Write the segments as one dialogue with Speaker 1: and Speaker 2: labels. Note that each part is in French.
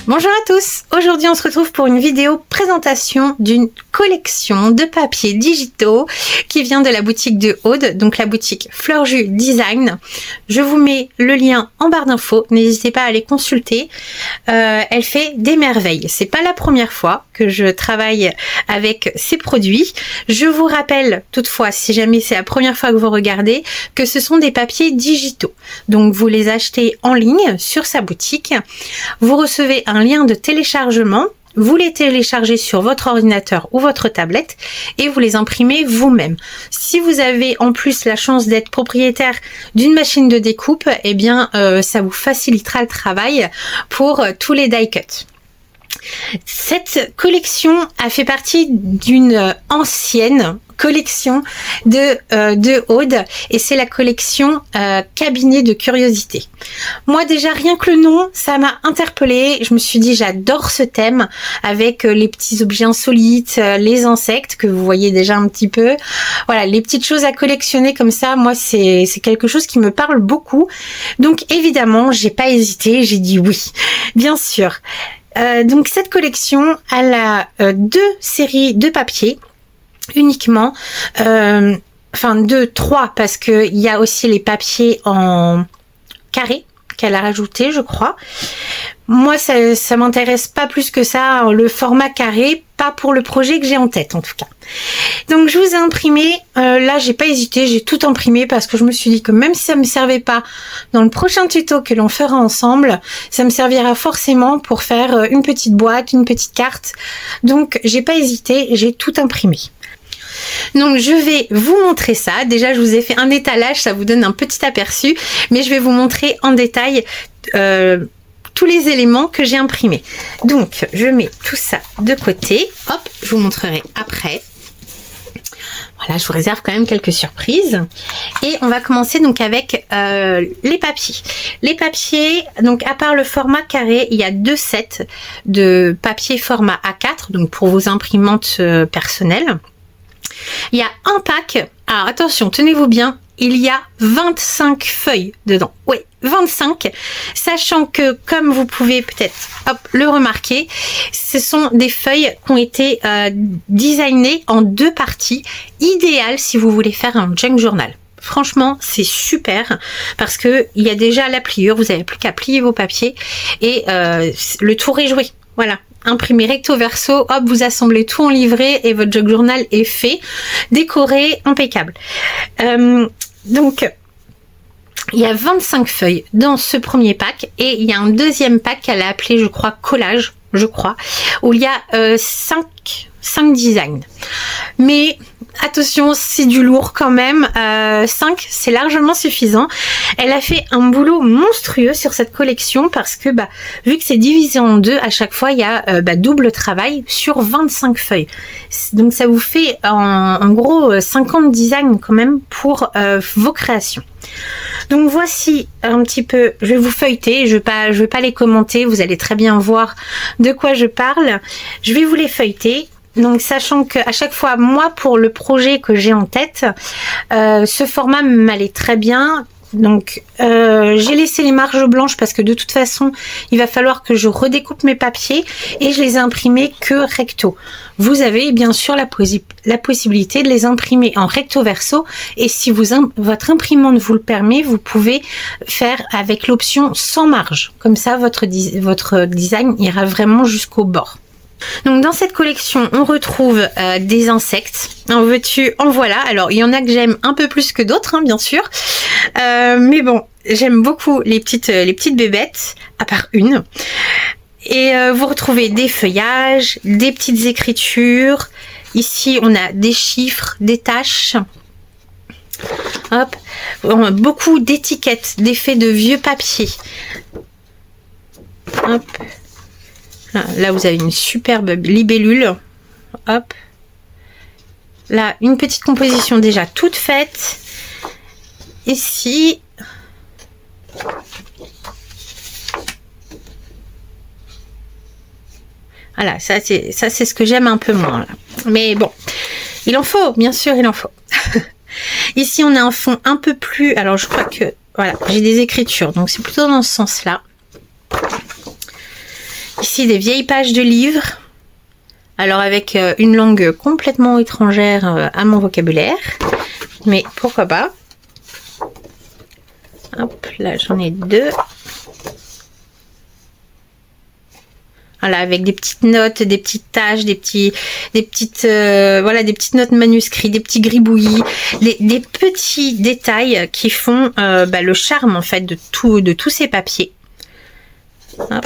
Speaker 1: Bonjour à tous, aujourd'hui on se retrouve pour une vidéo présentation d'une collection de papiers digitaux qui vient de la boutique de Aude, donc la boutique Fleurjus Design. Je vous mets le lien en barre d'infos, n'hésitez pas à aller consulter, elle fait des merveilles. C'est pas la première fois que je travaille avec ces produits. Je vous rappelle toutefois, si jamais c'est la première fois que vous regardez, que ce sont des papiers digitaux. Donc vous les achetez en ligne sur sa boutique, vous recevez un lien de téléchargement, vous les téléchargez sur votre ordinateur ou votre tablette et vous les imprimez vous-même. Si vous avez en plus la chance d'être propriétaire d'une machine de découpe, eh bien ça vous facilitera le travail pour tous les die cuts. Cette collection a fait partie d'une ancienne collection de Aude et c'est la collection cabinet de curiosité. Moi déjà rien que le nom ça m'a interpellée, je me suis dit j'adore ce thème avec les petits objets insolites, les insectes que vous voyez déjà un petit peu, voilà les petites choses à collectionner comme ça, moi c'est quelque chose qui me parle beaucoup, donc évidemment j'ai pas hésité, j'ai dit oui bien sûr. Donc cette collection elle a deux séries de papiers uniquement, enfin trois parce que il y a aussi les papiers en carré qu'elle a rajouté je crois. Moi ça m'intéresse pas plus que ça le format carré, pas pour le projet que j'ai en tête en tout cas. Donc je vous ai imprimé, là j'ai pas hésité, j'ai tout imprimé parce que je me suis dit que même si ça me servait pas dans le prochain tuto que l'on fera ensemble, ça me servira forcément pour faire une petite boîte, une petite carte. Donc j'ai pas hésité, j'ai tout imprimé. Donc je vais vous montrer ça. Déjà je vous ai fait un étalage, ça vous donne un petit aperçu, mais je vais vous montrer en détail tous les éléments que j'ai imprimés. Donc je mets tout ça de côté, hop, je vous montrerai après. Voilà, je vous réserve quand même quelques surprises. Et on va commencer donc avec les papiers. Les papiers, donc à part le format carré, il y a deux sets de papier format A4, donc pour vos imprimantes personnelles. Il y a un pack, alors attention, tenez-vous bien, il y a 25 feuilles dedans. Oui, 25, sachant que comme vous pouvez peut-être le remarquer, ce sont des feuilles qui ont été designées en deux parties, idéales si vous voulez faire un junk journal. Franchement, c'est super parce que il y a déjà la pliure, vous n'avez plus qu'à plier vos papiers et le tour est joué. Voilà. Imprimé recto verso, hop, vous assemblez tout en livret et votre junk journal est fait, décoré, impeccable. Donc, il y a 25 feuilles dans ce premier pack et il y a un deuxième pack qu'elle a appelé, je crois, collage, je crois, où il y a 5 designs. Mais attention, c'est du lourd quand même. 5, c'est largement suffisant. Elle a fait un boulot monstrueux sur cette collection parce que vu que c'est divisé en deux, à chaque fois il y a double travail sur 25 feuilles. Donc ça vous fait en gros 50 designs quand même pour vos créations. Donc voici un petit peu, je vais vous feuilleter, je vais pas les commenter, vous allez très bien voir de quoi je parle. Je vais vous les feuilleter. Donc sachant que à chaque fois, moi pour le projet que j'ai en tête, ce format m'allait très bien. Donc j'ai laissé les marges blanches parce que de toute façon il va falloir que je redécoupe mes papiers et je les ai imprimés que recto. Vous avez bien sûr la possibilité de les imprimer en recto verso et si votre imprimante vous le permet, vous pouvez faire avec l'option sans marge. Comme ça votre design ira vraiment jusqu'au bord. Donc dans cette collection on retrouve des insectes, en veux-tu en voilà. Alors il y en a que j'aime un peu plus que d'autres bien sûr, mais bon j'aime beaucoup les petites bébêtes à part une. Et vous retrouvez des feuillages, des petites écritures, ici on a des chiffres, des tâches, hop, beaucoup d'étiquettes, d'effets de vieux papier, hop. Là, vous avez une superbe libellule. Hop. Là, une petite composition déjà toute faite. Ici. Voilà, ça c'est ce que j'aime un peu moins. Là. Mais bon, il en faut, bien sûr, il en faut. Ici, on a un fond un peu plus... Alors, je crois que... Voilà, j'ai des écritures. Donc, c'est plutôt dans ce sens-là. Ici, des vieilles pages de livres. Alors, avec une langue complètement étrangère à mon vocabulaire. Mais pourquoi pas. Hop, là, j'en ai 2. Voilà, avec des petites notes, des petites taches, des petites notes manuscrites, des petits gribouillis, des petits détails qui font le charme en fait de tous ces papiers. Hop.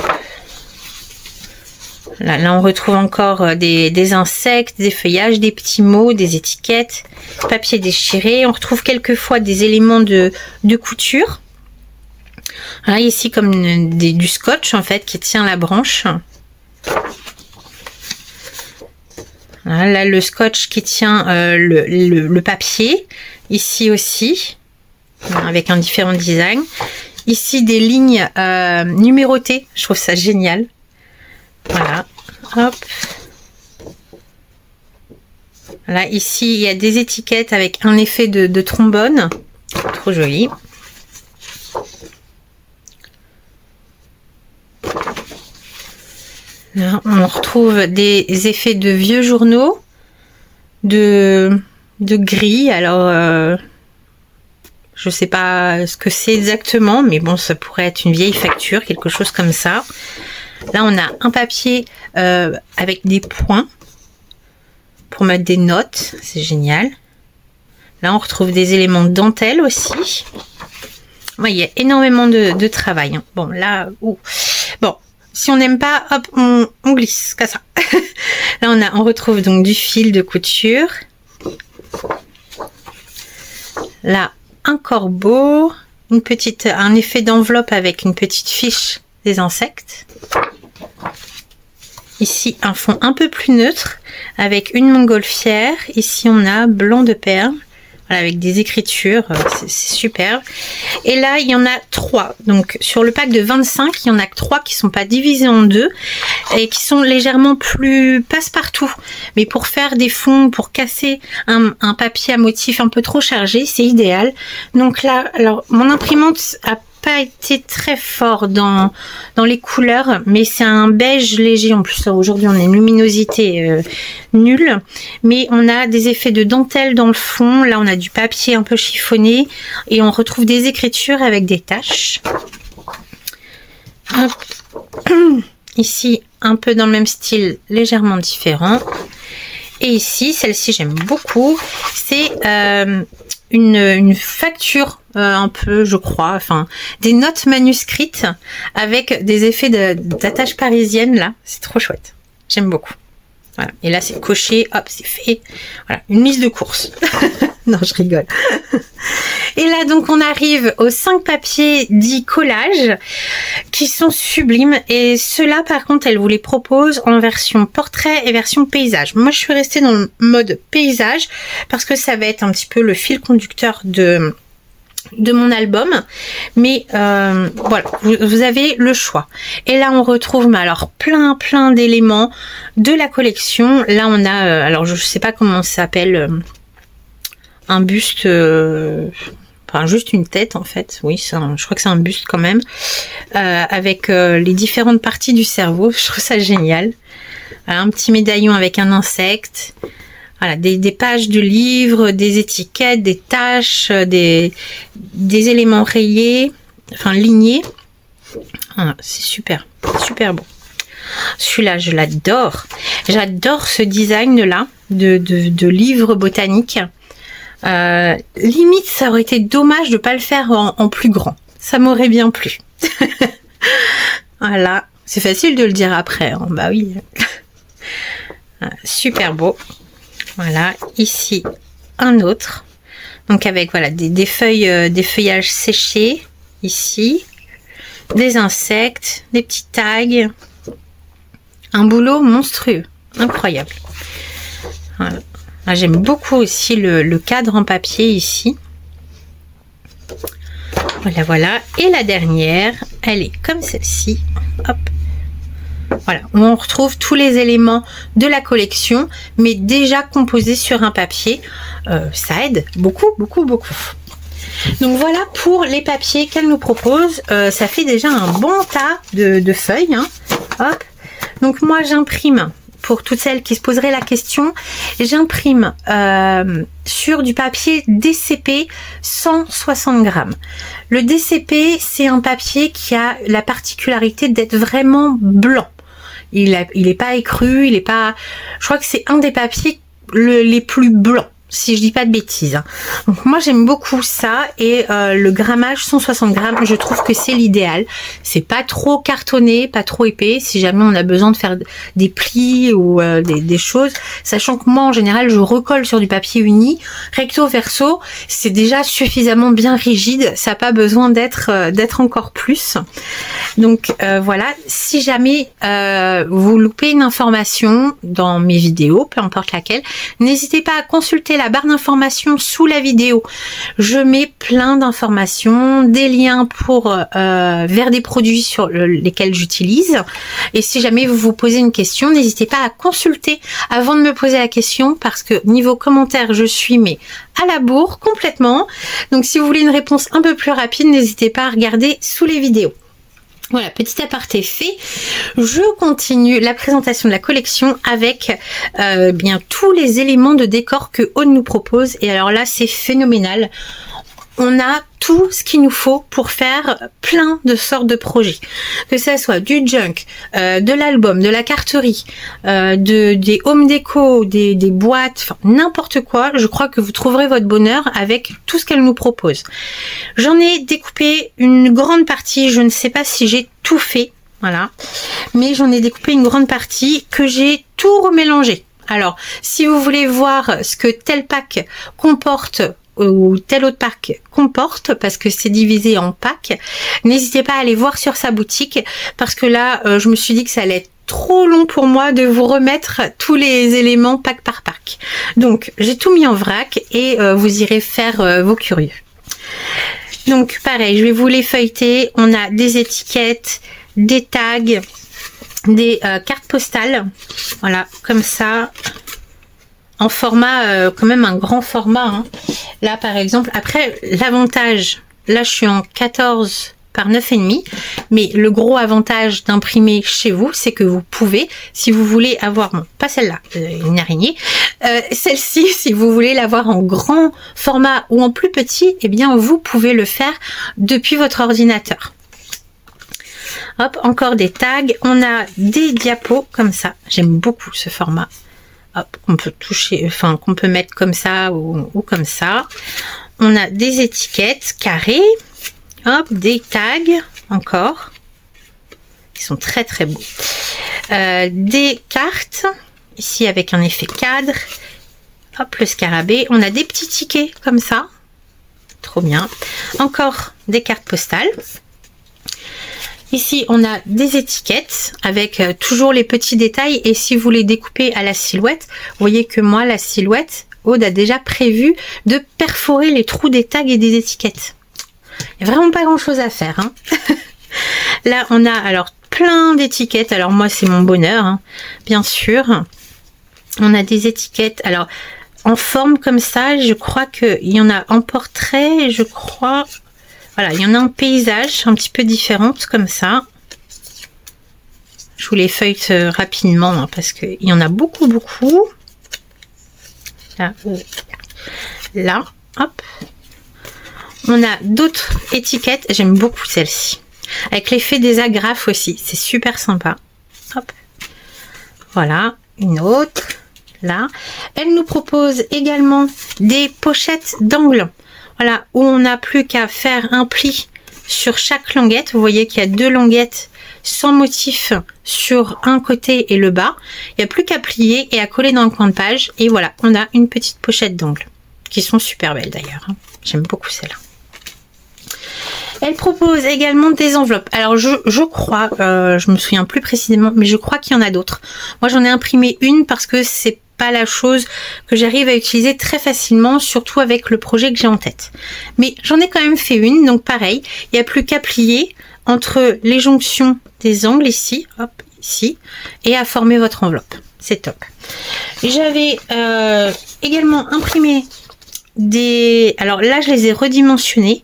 Speaker 1: Là, on retrouve encore des insectes, des feuillages, des petits mots, des étiquettes, papier déchiré. On retrouve quelquefois des éléments de couture. Là, ici, comme du scotch en fait qui tient la branche. Là, le scotch qui tient le papier. Ici aussi, avec un différent design. Ici, des lignes numérotées. Je trouve ça génial. Voilà. Hop. Là, ici, il y a des étiquettes avec un effet de trombone. Trop joli. Là, on retrouve des effets de vieux journaux, de gris. Alors, je sais pas ce que c'est exactement, mais bon, ça pourrait être une vieille facture, quelque chose comme ça. Là, on a un papier avec des points pour mettre des notes. C'est génial. Là, on retrouve des éléments de dentelle aussi. Ouais, il y a énormément de travail. Hein. Bon, là, bon. Si on n'aime pas, hop, on glisse, comme ça. Là, on retrouve donc du fil de couture. Là, un corbeau, un effet d'enveloppe avec une petite fiche des insectes. Ici, un fond un peu plus neutre avec une montgolfière. Ici, on a blanc de perle. Voilà, avec des écritures, c'est superbe. Et là, il y en a 3. Donc, sur le pack de 25, il y en a que 3 qui ne sont pas divisés en 2 et qui sont légèrement plus passe-partout. Mais pour faire des fonds, pour casser un papier à motif un peu trop chargé, c'est idéal. Donc là, alors, mon imprimante a pas été très fort dans les couleurs, mais c'est un beige léger. En plus, aujourd'hui, on a une luminosité nulle, mais on a des effets de dentelle dans le fond. Là, on a du papier un peu chiffonné et on retrouve des écritures avec des taches. Hop. Ici, un peu dans le même style, légèrement différent. Et ici, celle-ci, j'aime beaucoup. C'est une facture un peu, je crois, enfin, des notes manuscrites avec des effets d'attache parisienne, là. C'est trop chouette. J'aime beaucoup. Voilà. Et là, c'est coché, hop, c'est fait. Voilà, une liste de courses. Non, je rigole. Et là, donc, on arrive aux 5 papiers dits collages qui sont sublimes. Et ceux-là, par contre, elle vous les propose en version portrait et version paysage. Moi, je suis restée dans le mode paysage parce que ça va être un petit peu le fil conducteur de mon album, mais voilà, vous avez le choix. Et là, on retrouve, mais alors, plein d'éléments de la collection. Là, on a, alors, je sais pas comment ça s'appelle, un buste, enfin, juste une tête, en fait. Oui, je crois que c'est un buste quand même, avec les différentes parties du cerveau. Je trouve ça génial. Voilà, un petit médaillon avec un insecte. Voilà, des pages de livres, des étiquettes, des taches, des éléments rayés, enfin lignés. Voilà, c'est super beau. Celui-là, je l'adore. J'adore ce design-là de livre botanique. Limite, ça aurait été dommage de ne pas le faire en plus grand. Ça m'aurait bien plu. Voilà, c'est facile de le dire après. Hein. Bah oui. Super beau. Voilà, ici un autre, donc avec voilà des feuilles, des feuillages séchés, ici, des insectes, des petits tags, un boulot monstrueux, incroyable. Voilà. J'aime beaucoup aussi le cadre en papier ici. Voilà. Et la dernière, elle est comme celle-ci. Hop. Voilà, on retrouve tous les éléments de la collection, mais déjà composés sur un papier. Ça aide beaucoup. Donc voilà pour les papiers qu'elle nous propose. Ça fait déjà un bon tas de feuilles. Hein. Hop. Donc moi j'imprime, pour toutes celles qui se poseraient la question, j'imprime sur du papier DCP 160 grammes. Le DCP, c'est un papier qui a la particularité d'être vraiment blanc. Il est pas écru, il est pas... Je crois que c'est un des papiers les plus blancs, si je dis pas de bêtises. Donc moi j'aime beaucoup ça, et le grammage 160 grammes, je trouve que c'est l'idéal. C'est pas trop cartonné, pas trop épais, si jamais on a besoin de faire des plis ou des choses, sachant que moi en général je recolle sur du papier uni, recto verso, c'est déjà suffisamment bien rigide, ça n'a pas besoin d'être encore plus. Donc voilà, si jamais vous loupez une information dans mes vidéos, peu importe laquelle, n'hésitez pas à consulter la barre d'informations sous la vidéo. Je mets plein d'informations, des liens pour vers des produits sur lesquels j'utilise. Et si jamais vous vous posez une question, n'hésitez pas à consulter avant de me poser la question, parce que niveau commentaire, je suis à la bourre complètement. Donc si vous voulez une réponse un peu plus rapide, n'hésitez pas à regarder sous les vidéos. Voilà, petit aparté fait, je continue la présentation de la collection avec bien tous les éléments de décor que Aude nous propose. Et alors là, c'est phénoménal. On a tout ce qu'il nous faut pour faire plein de sortes de projets. Que ça soit du junk, de l'album, de la carterie, des home déco, des boîtes, enfin n'importe quoi. Je crois que vous trouverez votre bonheur avec tout ce qu'elle nous propose. J'en ai découpé une grande partie. Je ne sais pas si j'ai tout fait, voilà. Mais j'en ai découpé une grande partie que j'ai tout remélangé. Alors, si vous voulez voir ce que tel pack comporte, ou tel autre pack comporte, parce que c'est divisé en packs, n'hésitez pas à aller voir sur sa boutique, parce que là je me suis dit que ça allait être trop long pour moi de vous remettre tous les éléments pack par pack. Donc j'ai tout mis en vrac, et vous irez faire vos curieux. Donc pareil, je vais vous les feuilleter. On a des étiquettes, des tags, des cartes postales, voilà, comme ça, en format, quand même un grand format, hein. Là par exemple, après l'avantage, là je suis en 14 par 9,5, mais le gros avantage d'imprimer chez vous, c'est que vous pouvez, si vous voulez avoir, bon, pas celle-là, une araignée, celle-ci, si vous voulez l'avoir en grand format ou en plus petit, eh bien vous pouvez le faire depuis votre ordinateur. Hop, encore des tags, on a des diapos comme ça, j'aime beaucoup ce format. Hop, on peut toucher, enfin qu'on peut mettre comme ça ou comme ça. On a des étiquettes carrées, hop, des tags encore, qui sont très très beaux. Des cartes ici avec un effet cadre. Hop, le scarabée. On a des petits tickets comme ça, trop bien. Encore des cartes postales. Ici, on a des étiquettes avec toujours les petits détails, et si vous les découpez à la silhouette, vous voyez que moi, la silhouette, Aude a déjà prévu de perforer les trous des tags et des étiquettes. Il n'y a vraiment pas grand chose à faire, hein. Là, on a alors plein d'étiquettes. Alors moi, c'est mon bonheur, hein, bien sûr. On a des étiquettes, alors en forme comme ça, je crois qu'il y en a en portrait, je crois... Voilà, il y en a en paysage, un petit peu différente comme ça. Je vous les feuillete rapidement, hein, parce qu'il y en a beaucoup, beaucoup. Là, là, hop. On a d'autres étiquettes, j'aime beaucoup celle-ci. Avec l'effet des agrafes aussi, c'est super sympa. Hop. Voilà, une autre, là. Elle nous propose également des pochettes d'angle. Voilà, où on n'a plus qu'à faire un pli sur chaque languette. Vous voyez qu'il y a deux languettes sans motif sur un côté et le bas. Il n'y a plus qu'à plier et à coller dans le coin de page. Et voilà, on a une petite pochette d'angle, qui sont super belles d'ailleurs, hein. J'aime beaucoup celle-là. Elle propose également des enveloppes. Alors je crois, je me souviens plus précisément, mais je crois qu'il y en a d'autres. Moi j'en ai imprimé une parce que c'est pas la chose que j'arrive à utiliser très facilement, surtout avec le projet que j'ai en tête. Mais j'en ai quand même fait une, donc pareil, il n'y a plus qu'à plier entre les jonctions des angles ici, hop, ici, et à former votre enveloppe. C'est top. J'avais également imprimé des... Alors là, je les ai redimensionnés,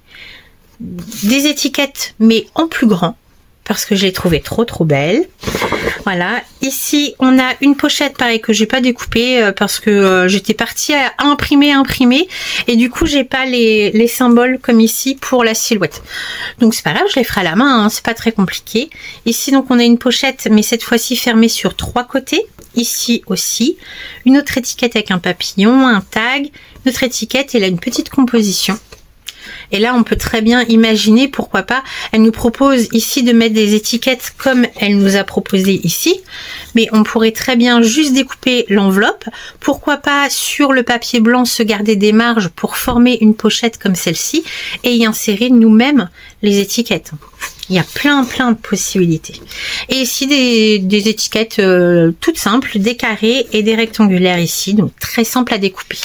Speaker 1: des étiquettes, mais en plus grand, parce que je les trouvais trop belles. Voilà, ici on a une pochette pareil que j'ai pas découpée parce que j'étais partie à imprimer et du coup j'ai pas les symboles comme ici pour la silhouette. Donc c'est pas grave, je les ferai à la main, hein, c'est pas très compliqué. Ici donc on a une pochette mais cette fois-ci fermée sur 3 côtés. Ici aussi, une autre étiquette avec un papillon, un tag, une autre étiquette et là une petite composition. Et là, on peut très bien imaginer, pourquoi pas, elle nous propose ici de mettre des étiquettes comme elle nous a proposé ici. Mais on pourrait très bien juste découper l'enveloppe. Pourquoi pas, sur le papier blanc, se garder des marges pour former une pochette comme celle-ci et y insérer nous-mêmes les étiquettes. Il y a plein de possibilités. Et ici, des étiquettes toutes simples, des carrés et des rectangulaires ici. Donc, très simple à découper.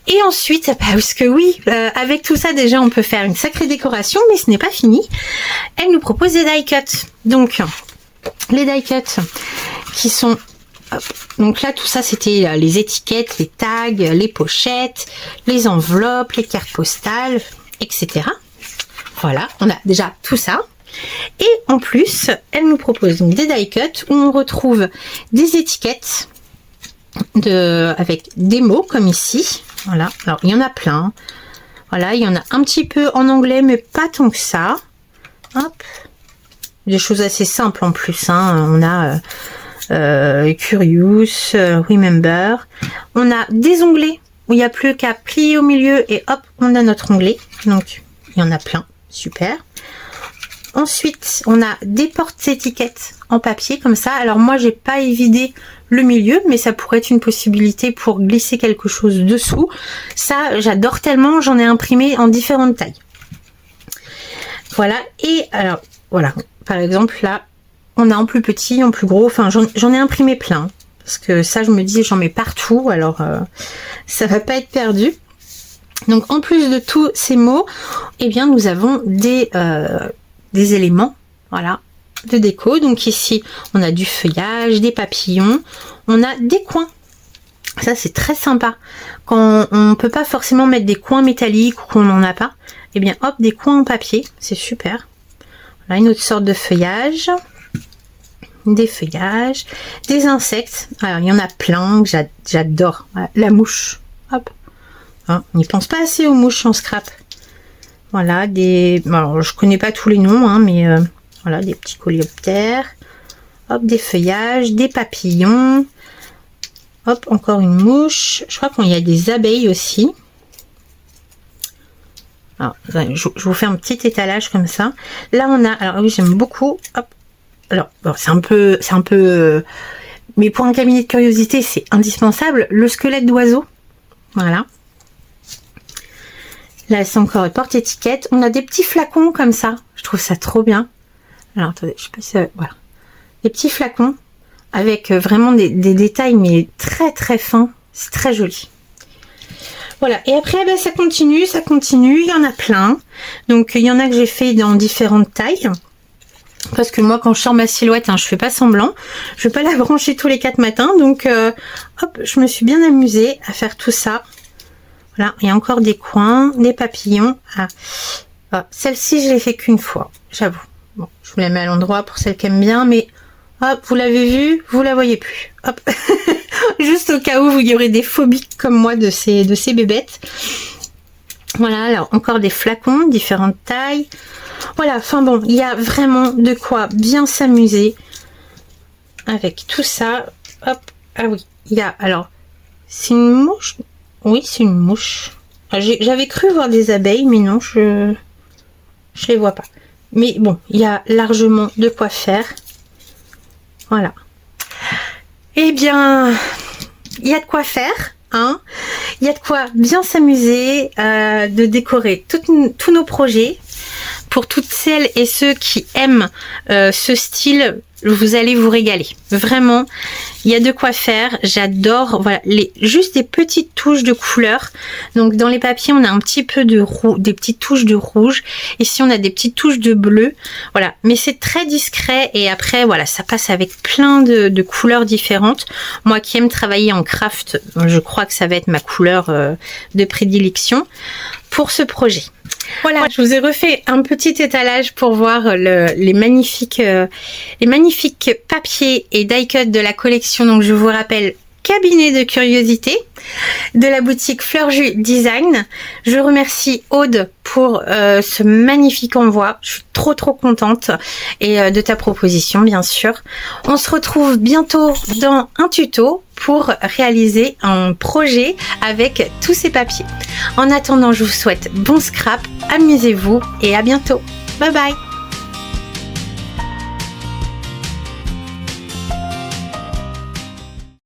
Speaker 1: Et ensuite, parce que oui, avec tout ça déjà on peut faire une sacrée décoration, mais ce n'est pas fini. Elle nous propose des die cuts. Donc les die cuts qui sont, hop, donc là tout ça c'était les étiquettes, les tags, les pochettes, les enveloppes, les cartes postales, etc. Voilà, on a déjà tout ça. Et en plus, elle nous propose donc des die cuts où on retrouve des étiquettes avec des mots comme ici. Voilà, alors il y en a plein. Voilà, il y en a un petit peu en anglais, mais pas tant que ça. Hop. Des choses assez simples en plus. Hein. On a Curious, Remember. On a des onglets où il n'y a plus qu'à plier au milieu et hop, on a notre onglet. Donc, il y en a plein. Super. Ensuite, on a des porte-étiquettes en papier comme ça. Alors moi, j'ai pas évidé le milieu, mais ça pourrait être une possibilité pour glisser quelque chose dessous. Ça, j'adore tellement, j'en ai imprimé en différentes tailles. Voilà, et alors, voilà, par exemple, là, on a en plus petit, en plus gros, enfin, j'en ai imprimé plein. Parce que ça, je me dis, j'en mets partout, alors ça va pas être perdu. Donc, en plus de tous ces mots, eh bien, nous avons des éléments, voilà, de déco. Donc ici on a du feuillage, des papillons, on a des coins. Ça c'est très sympa quand on peut pas forcément mettre des coins métalliques ou qu'on n'en a pas. Et bien hop, des coins en papier, c'est super. Voilà une autre sorte de feuillage, des feuillages, des insectes. Alors il y en a plein que j'adore. Voilà, la mouche, hop, hein, on n'y pense pas assez aux mouches en scrap. Voilà, alors je connais pas tous les noms, hein, mais voilà, des petits coléoptères, hop, des feuillages, des papillons, hop, encore une mouche. Je crois qu'il y a des abeilles aussi. Alors, je vous fais un petit étalage comme ça. Là, on a, alors oui, j'aime beaucoup, hop, alors, bon, c'est un peu, mais pour un cabinet de curiosité, c'est indispensable, le squelette d'oiseau, voilà. Là, c'est encore une porte-étiquette. On a des petits flacons comme ça. Je trouve ça trop bien. Alors, attendez, je sais pas si ça... Voilà. Des petits flacons avec vraiment des détails, mais très fins. C'est très joli. Voilà. Et après, ben, ça continue. Il y en a plein. Donc, il y en a que j'ai fait dans différentes tailles. Parce que moi, quand je sors ma silhouette, hein, je fais pas semblant. Je vais pas la brancher tous les 4 matins. Donc, hop, je me suis bien amusée à faire tout ça. Voilà, il y a encore des coins, des papillons. Ah, celle-ci, je l'ai fait qu'une fois, j'avoue. Bon, je vous la mets à l'endroit pour celles qui aiment bien, mais hop, vous l'avez vue, vous la voyez plus. Hop, juste au cas où vous y aurez des phobies comme moi de ces bébêtes. Voilà, alors encore des flacons, différentes tailles. Voilà, enfin bon, il y a vraiment de quoi bien s'amuser avec tout ça. Hop, ah oui, il y a, alors, c'est une mouche. Oui, c'est une mouche. J'avais cru voir des abeilles, mais non, je les vois pas. Mais bon, il y a largement de quoi faire. Voilà. Eh bien, il y a de quoi faire, hein. Il y a de quoi bien s'amuser, de décorer tous nos projets. Pour toutes celles et ceux qui aiment ce style, vous allez vous régaler. Vraiment, il y a de quoi faire. J'adore, voilà, juste des petites touches de couleur. Donc dans les papiers, on a un petit peu de des petites touches de rouge. Ici, on a des petites touches de bleu. Voilà, mais c'est très discret. Et après, voilà, ça passe avec plein de couleurs différentes. Moi qui aime travailler en craft, je crois que ça va être ma couleur de prédilection. pour ce projet. Voilà, je vous ai refait un petit étalage pour voir les magnifiques papiers et die-cut de la collection. Donc je vous rappelle, cabinet de curiosité de la boutique Fleur Jus Design. Je remercie Aude pour ce magnifique envoi. Je suis trop contente et de ta proposition, bien sûr. On se retrouve bientôt dans un tuto pour réaliser un projet avec tous ces papiers. En attendant, je vous souhaite bon scrap, amusez-vous et à bientôt. Bye bye.